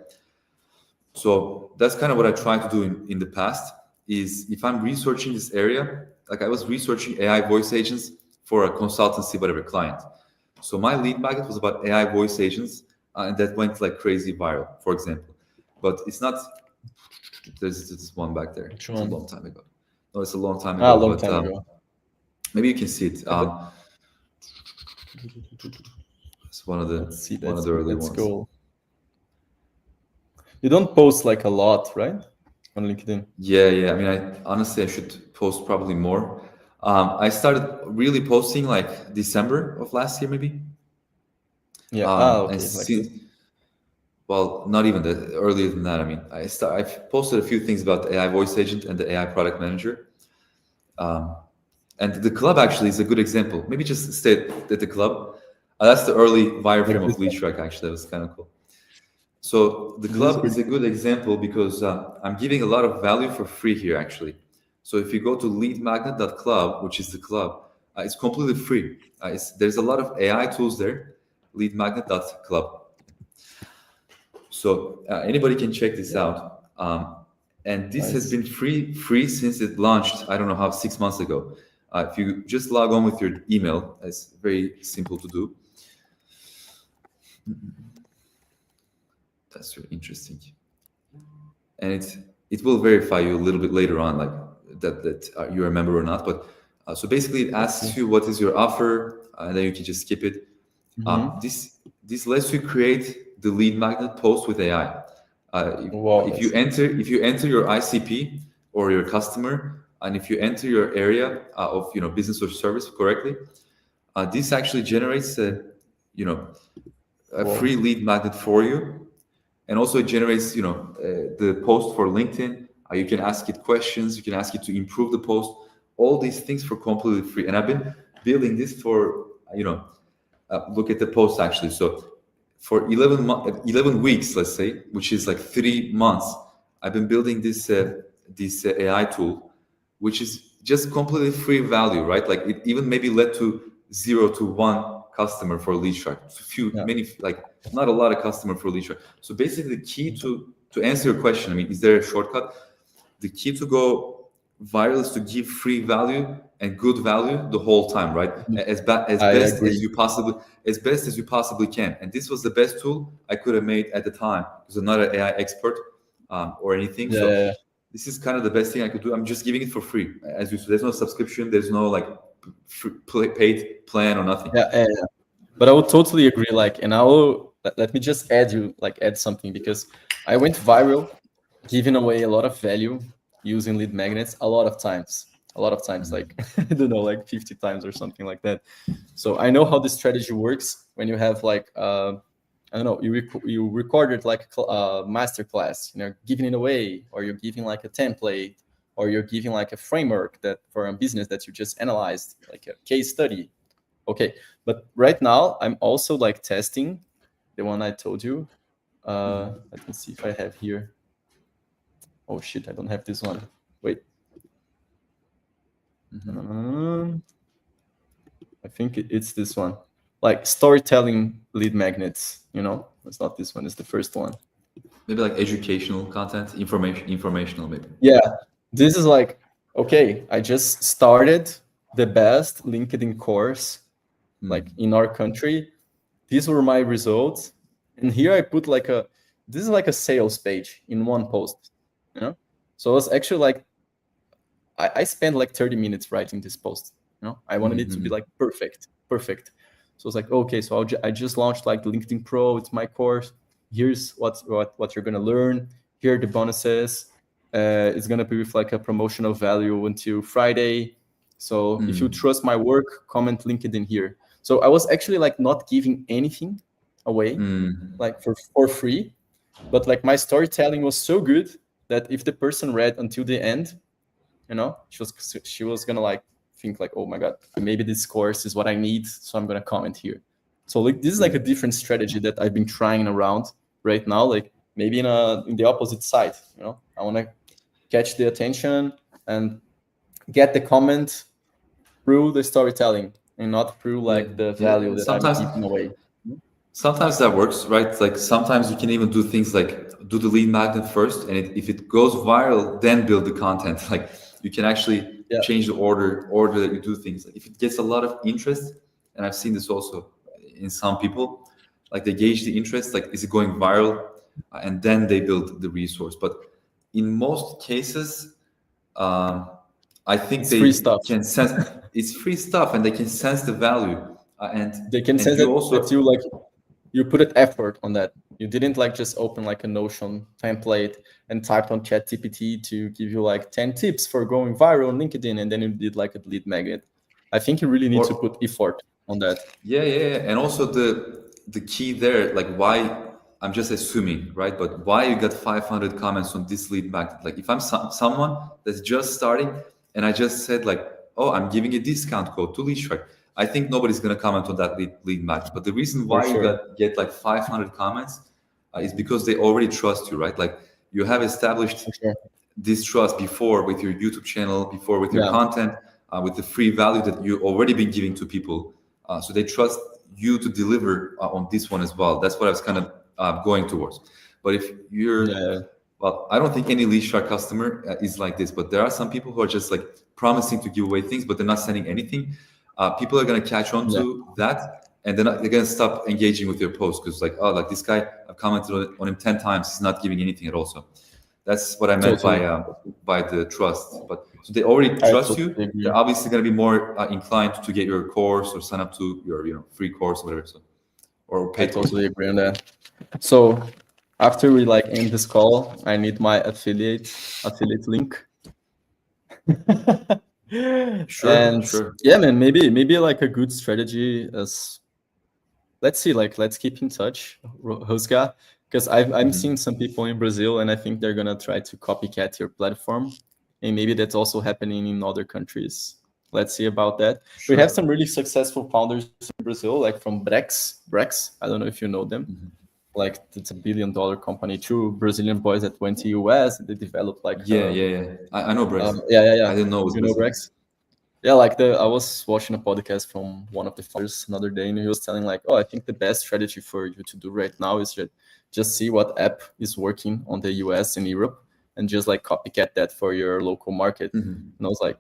So that's kind of what I tried to do in the past. Is if I'm researching this area, like I was researching AI voice agents for a consultancy, whatever client. So my lead magnet was about AI voice agents, and that went like crazy viral, for example. But it's not. There's this one back there. Which It's a one? long time ago. No, it's a long time Ah, a ago, long but time ago. maybe you can see it. And It's one of let's the see. one of Let's the early let's ones. go. You don't post like a lot, right? On LinkedIn. Yeah. I mean, I should post probably more. I started really posting like December of last year, maybe. Yeah. And Okay. Like since, well, not even that, earlier than that. I mean, I've posted a few things about the AI voice agent and the AI product manager. And the club actually is a good example. Maybe just stay at the club. That's the early wireframe this of one. LeadShark. Actually, that was kind of cool. So the This is club is pretty a good example because I'm giving a lot of value for free here, actually. So if you go to leadmagnet.club, which is the club, it's completely free. There's a lot of AI tools there, leadmagnet.club. So anybody can check this out. And this has nice. been free since it launched, I don't know how, 6 months ago. If you just log on with your email, it's very simple to do. That's really interesting. And it will verify you a little bit later on, like that you're a member or not. But so basically, it asks you what is your offer, and then you can just skip it. This lets you create the lead magnet post with AI. If you enter your ICP or your customer, and if you enter your area of business or service correctly, this actually generates a free lead magnet for you, and also it generates the post for LinkedIn. You can ask it questions, you can ask it to improve the post, all these things for completely free. And I've been building this for look at the post actually. So for 11 weeks, let's say, which is like 3 months, I've been building this AI tool, which is just completely free value, right? Like it even maybe led to 0 to 1 customer for lead shark. Many, like not a lot of customer for lead shark. So basically the key to answer your question, I mean, is there a shortcut? The key to go viral is to give free value and good value the whole time, right? As best as you possibly can. And this was the best tool I could have made at the time, because I'm not an AI expert or anything. This is kind of the best thing I could do. I'm just giving it for free, as you said. There's no subscription. There's no like paid plan or nothing. But I would totally agree. Like, and let me just add something, because I went viral giving away a lot of value using lead magnets a lot of times, like I don't know, like 50 times or something like that. So I know how this strategy works when you have like I don't know, you recorded like a master class, giving it away, or you're giving like a template, or you're giving like a framework that for a business that you just analyzed, like a case study. Okay, but right now I'm also like testing the one I told you. Let me see if I have here. Oh shit, I don't have this one. Wait. I think it's this one. Like storytelling lead magnets, it's not this one, it's the first one. Maybe like educational content, informational maybe. Yeah, this is like, okay, I just started the best LinkedIn course like in our country. These were my results. And here I put this is like a sales page in one post, So I was actually like, I spent like 30 minutes writing this post, I wanted it to be like perfect. So it's like, okay, so I just launched like the LinkedIn Pro. It's my course. Here's what you're going to learn. Here are the bonuses. It's going to be with like a promotional value until Friday. So if you trust my work, comment LinkedIn here. So I was actually like not giving anything away, like for free. But like my storytelling was so good that if the person read until the end, she was going to like think like, oh my God, maybe this course is what I need, so I'm gonna comment here. So like this is like a different strategy that I've been trying around right now, like maybe in the opposite side. I want to catch the attention and get the comment through the storytelling and not through like the value that I'm giving away. Sometimes that works, right? Like sometimes you can even do things like do the lead magnet first, and if it goes viral, then build the content. Like you can actually change the order that you do things. If it gets a lot of interest, and I've seen this also in some people, like they gauge the interest, like is it going viral, and then they build the resource. But in most cases, I think they can sense it's free stuff, and they can sense the value, and they can sense that you put an effort on that. You didn't like just open like a Notion template and typed on ChatGPT to give you like 10 tips for going viral on LinkedIn, and then you did like a lead magnet. I think you really need to put effort on that. Yeah. And also the key there, like why, I'm just assuming, right? But why you got 500 comments on this lead magnet? Like if I'm someone that's just starting and I just said like, oh, I'm giving a discount code to lead shark, I think nobody's going to comment on that lead magnet. But the reason why you get like 500 comments is because they already trust you, right? Like you have established this trust before with your YouTube channel, before with your content, with the free value that you already been giving to people. So they trust you to deliver on this one as well. That's what I was kind of going towards. But if you're, well, I don't think any lead shark customer is like this, but there are some people who are just like promising to give away things, but they're not sending anything. People are going to catch on to that, and then they're gonna stop engaging with your post because like, oh, like this guy, I've commented on him 10 times, he's not giving anything at all. So that's what I meant by the trust. But so they already trust you. They're obviously gonna be more inclined to get your course or sign up to your free course or whatever. So or pay. I totally agree on that. So after we like end this call, I need my affiliate link. Sure. Yeah, man, maybe like a good strategy is, let's keep in touch, Ruzgar, because I'm seeing some people in Brazil and I think they're gonna try to copycat your platform, and maybe that's also happening in other countries. Let's see about that. Sure. We have some really successful founders in Brazil, like from Brex. I don't know if you know them. Like it's $1 billion company, 2 Brazilian boys that went to US. They developed like yeah. I know Brex. Yeah. I didn't know it was you know Brex. Yeah, like I was watching a podcast from one of the founders another day, and he was telling like, oh, I think the best strategy for you to do right now is just see what app is working on the US and Europe, and just like copycat that for your local market. And I was like,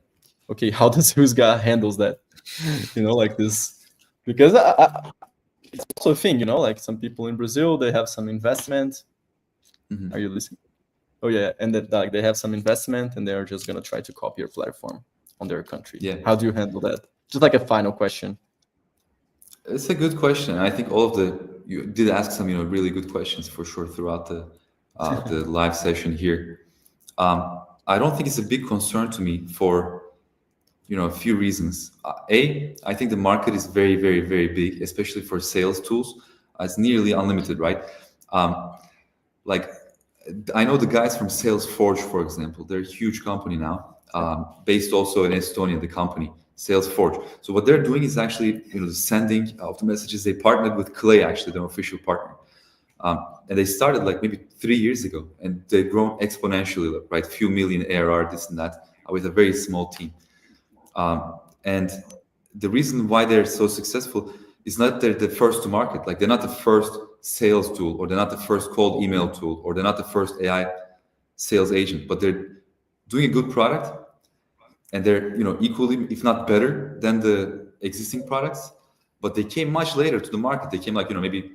okay, how does Ruzgar handles that? Like this, because it's also a thing, like some people in Brazil, they have some investment. Are you listening? Oh yeah, and that like they have some investment and they're just gonna try to copy your platform on their country. Yeah. How do you handle that? Just like a final question. It's a good question. I think you did ask some really good questions for sure throughout the live session here. I don't think it's a big concern to me for a few reasons. I think the market is very, very, very big, especially for sales tools. It's nearly unlimited, right? Like I know the guys from Salesforce, for example. They're a huge company now, based also in Estonia. The company Salesforce. So what they're doing is actually the sending of the messages. They partnered with Clay, actually, their official partner. And they started like maybe 3 years ago, and they've grown exponentially, right? Few million ARR, this and that, with a very small team. And the reason why they're so successful is not they're the first to market. Like they're not the first sales tool, or they're not the first cold email tool, or they're not the first AI sales agent, but they're doing a good product, and they're equally, if not better, than the existing products. But they came much later to the market. They came like maybe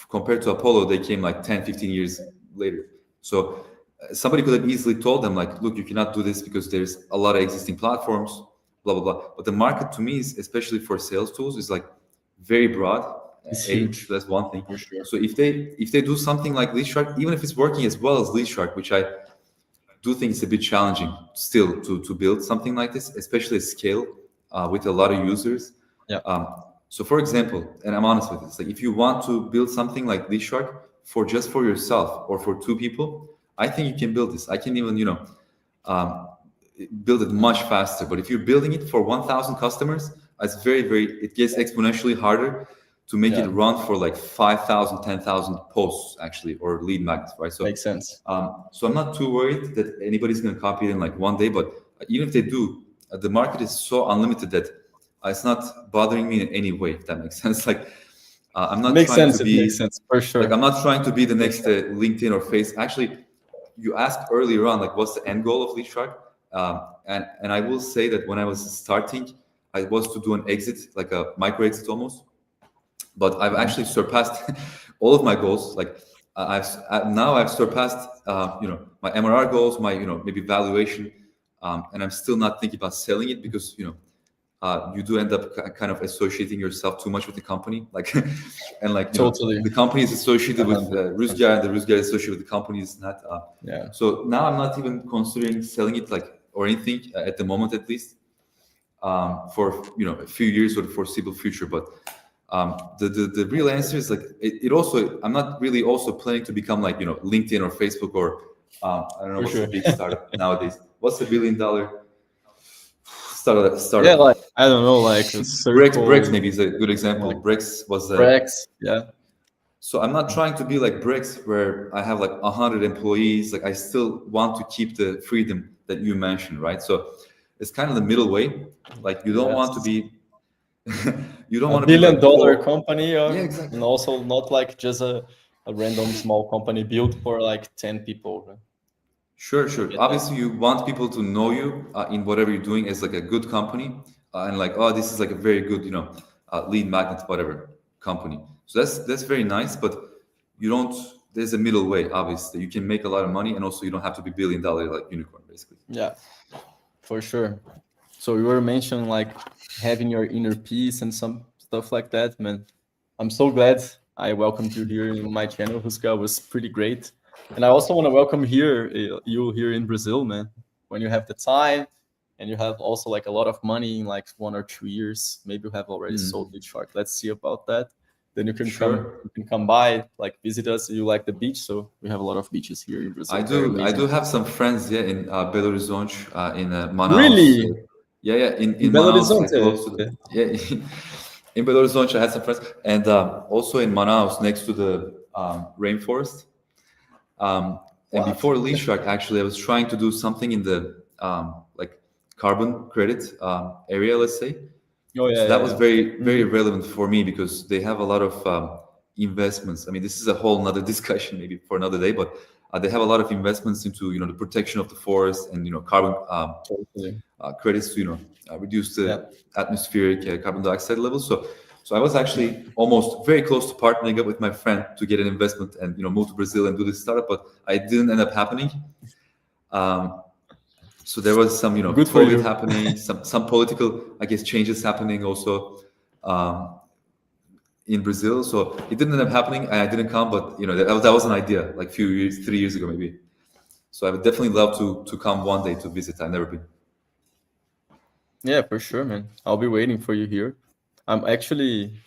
compared to Apollo, they came like 10, 15 years later. So somebody could have easily told them like, look, you cannot do this because there's a lot of existing platforms, blah, blah, blah. But the market to me is, especially for sales tools, is like very broad. It's huge. That's one thing. For sure. So if they do something like Lead Shark, even if it's working as well as Lead Shark, which I do think it's a bit challenging still to build something like this, especially at scale with a lot of users. Yeah. So for example, and I'm honest with this, like if you want to build something like Lead Shark for yourself or for 2 people, I think you can build this. I can even build it much faster. But if you're building it for 1,000 customers, it's it gets exponentially harder to make it run for like 5,000, 10,000 posts actually, or lead magnets, right? So makes sense. So I'm not too worried that anybody's going to copy it in like one day, but even if they do, the market is so unlimited that it's not bothering me in any way, if that makes sense. Like I'm not trying to be, makes sense for sure. Like I'm not trying to be the next LinkedIn or Face. Actually, you asked earlier on, like what's the end goal of Lead Shark? And I will say that when I was starting, I was to do an exit, like a micro exit almost. But I've actually surpassed all of my goals. Like I've surpassed, my MRR goals, my, maybe valuation, and I'm still not thinking about selling it because, you do end up kind of associating yourself too much with the company, like, and like totally the company is associated with Ruzgar, and the Ruzgar is associated with the company is not. So now I'm not even considering selling it, like, or anything at the moment, at least, for a few years or the foreseeable future, but. The real answer is like it also, I'm not really also planning to become like LinkedIn or Facebook or I don't know what's the big startup nowadays. What's the $1 billion startup? Yeah, like I don't know, like Brex maybe is a good example. Like, Brex was Brex, yeah. So I'm not trying to be like Brex where I have like 100 employees. Like I still want to keep the freedom that you mentioned, right? So it's kind of the middle way. Like you don't want to be. You don't want to $1 billion be like, company, exactly. And also not like just a random small company built for like 10 people. Right? Sure. Obviously, you want people to know you in whatever you're doing as like a good company, and like, oh, this is like a very good, lead magnet, whatever. company. So that's very nice, but you don't. There's a middle way, obviously. You can make a lot of money, and also you don't have to be $1 billion like unicorn, basically. Yeah, for sure. So you were mentioning like having your inner peace and some stuff like that, man. I'm so glad I welcomed you here in my channel. Ruzgar was pretty great. And I also want to welcome you here in Brazil, man. When you have the time and you have also like a lot of money in like 1 or 2 years, maybe you have already sold Lead Shark. Let's see about that. Then you can come by, like visit us. You like the beach, so we have a lot of beaches here in Brazil. I do have some friends, in Belo Horizonte, in Manaus. Really? In Belo Manaus, Horizonte? close to in Belo Horizonte, I had some friends, and also in Manaus, next to the rainforest. And before Lead Shark, actually, I was trying to do something in the like carbon credit area, let's say. Oh, yeah, So that was very relevant for me because they have a lot of investments. I mean, this is a whole nother discussion, maybe for another day, but they have a lot of investments into the protection of the forest and carbon credits to reduce the atmospheric carbon dioxide levels. So I was actually almost very close to partnering up with my friend to get an investment and move to Brazil and do this startup, but it didn't end up happening. So there was some COVID happening, some political, I guess, changes happening also in Brazil. So it didn't end up happening, and I didn't come. But that was an idea, like 3 years ago maybe. So I would definitely love to come one day to visit. I've never been. Yeah, for sure, man. I'll be waiting for you here. I'm actually.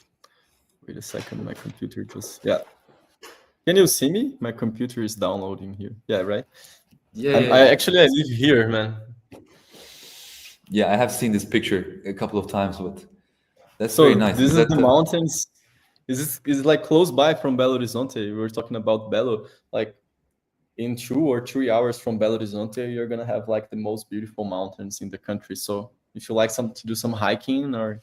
Wait a second, my computer just Can you see me? My computer is downloading here. Yeah, right. I live here, man. Yeah, I have seen this picture a couple of times, but that's So very nice. this is the mountains. Is like close by from Belo Horizonte. We were talking about Belo. Like in 2 or 3 hours from Belo Horizonte, you're gonna have like the most beautiful mountains in the country. So if you like to do some hiking or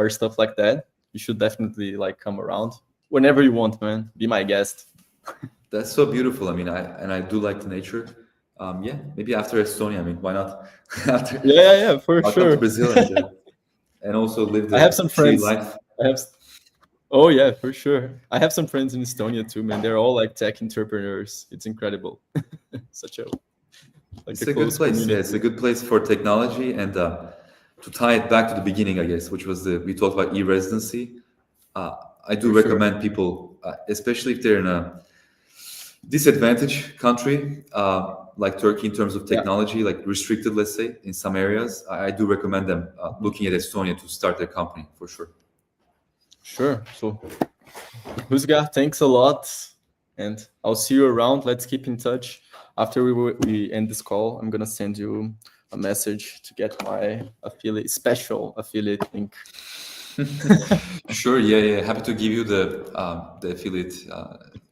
stuff like that, you should definitely like come around whenever you want, man. Be my guest. That's so beautiful. I mean, I do like the nature. Maybe after Estonia. I mean, why not? For I'll sure. come to Brazil and also live the I have some friends. life. Oh yeah, for sure. I have some friends in Estonia too, man. They're all like tech entrepreneurs. It's incredible. It's a good place. Yeah, it's a good place for technology and to tie it back to the beginning, I guess, which was we talked about e-residency. I do recommend people, especially if they're in a disadvantaged country like Turkey in terms of technology, like restricted, let's say, in some areas. I do recommend them looking at Estonia to start their company for sure. Sure. So, Ruzgar, thanks a lot, and I'll see you around. Let's keep in touch. After we end this call, I'm gonna send you a message to get my special affiliate link. Sure. Yeah. Happy to give you the affiliate,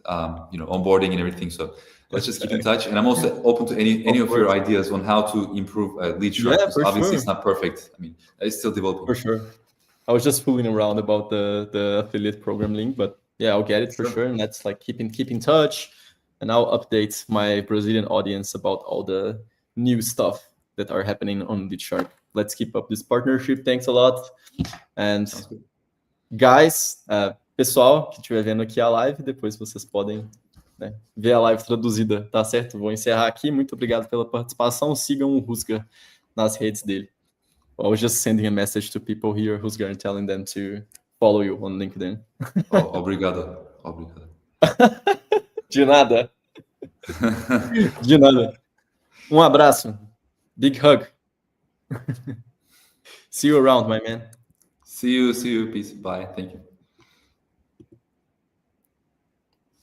onboarding and everything. So let's just keep in touch. And I'm also open to any of your ideas on how to improve Lead Shark. Yeah, for obviously, sure. It's not perfect. I mean, it's still developing. For sure. I was just fooling around about the affiliate program link, but yeah, I'll get it for sure. And let's like keep in touch. And I'll update my Brazilian audience about all the new stuff that are happening on Lead Shark. Let's keep up this partnership. Thanks a lot. And guys, pessoal que estiver vendo aqui a live, depois vocês podem ver a live traduzida, tá certo? Vou encerrar aqui. Muito obrigado pela participação. Sigam o Ruzgar nas redes dele. I was just sending a message to people here, Ruzgar, and telling them to follow you on LinkedIn. Obrigado. De nada. De nada. Um abraço. Big hug. See you around, my man. See you. Peace. Bye. Thank you.